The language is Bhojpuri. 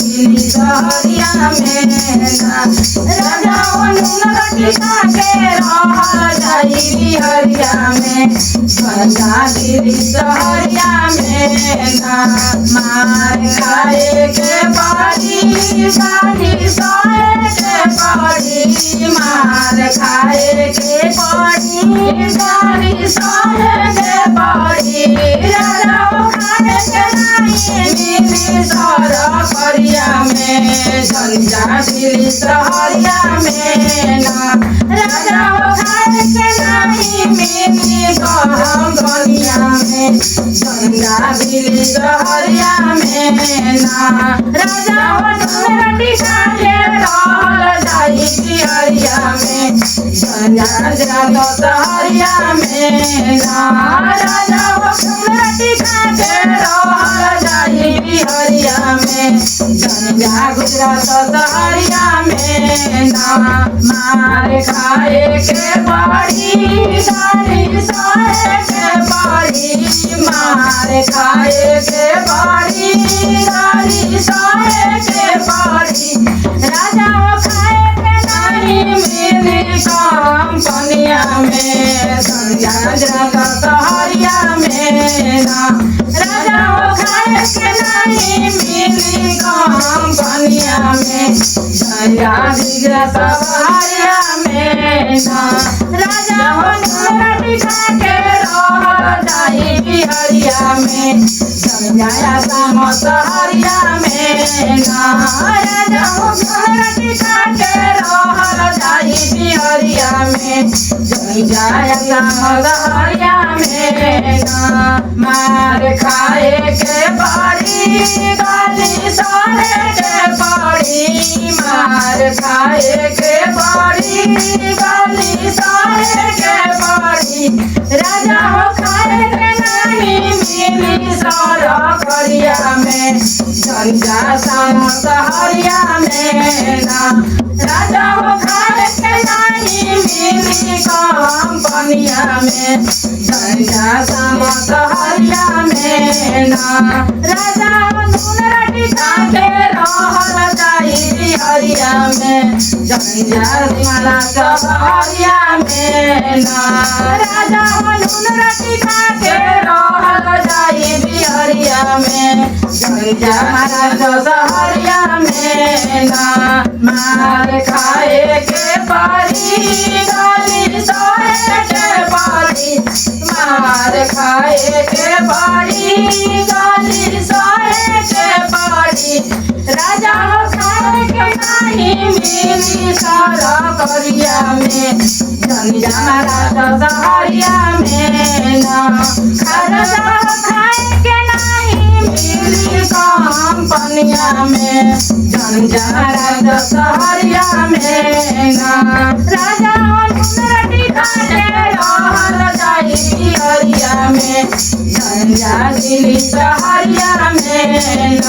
दिल्ली सहरिया में राजा नून रोटी खा के रह जाई बिहरिया में गंगा दिल्ली सहरिया में मार खाए के पड़ी साड़ी सोए के पड़ी मार खाए के पड़ी साड़ी सोए के पड़ी राजा खाए के नहीं सर करिया में गंगा दिल्ली सहरिया में राजा खाए के नहीं मिली गहम गलिया में गंगा दिल्ली सहरिया में राजा रोटी खा के रह जाई बिहरिया में गंगा सहरिया में राजा रोटी खा के रह जाई बिहरिया में गंगा गुजरात सहरिया में मार खाए के पड़ी साड़ी सोए के पड़ी मार खाए के पड़ी साड़ी सोए के पड़ी राजा खाए के नहीं मिली काम पनिया में गंगा सहरिया में राजा खाए के नहीं मिली काम पनिया में गंगा सहरिया में राजा रोटी खा के रह जाई बिहरिया में गंगा सहरिया में राजा रोटी खा के रह जाई बिहरिया में गंगा सहरिया में मार खाए के पड़ी गाली सोए के पड़ी मार खाए के पड़ी गाली सोए के पड़ी राजा खाए के नहीं मिली सर करिया में गंगा सहरिया में राजा खाए के नहीं मिली काम पनिया में गंगा सहरिया में राजा नून रोटी खा के रह जाई बिहरिया में गंगा सहरिया में राजा नून रोटी खा के रह जाई बिहरिया में गंगा सहरिया में मार खाए के पड़ी गाली सोए के पड़ी मार खाए के पड़ी गाली सोए के पड़ी राजा खाए के नहीं मिली सर करिया में गंगा सहरिया में राजा खाए के नहीं मिली काम पनिया में गंगा सहरिया में राजा रोटी खा के रह जाई बिहरिया में गंगा दिल्ली सहरिया में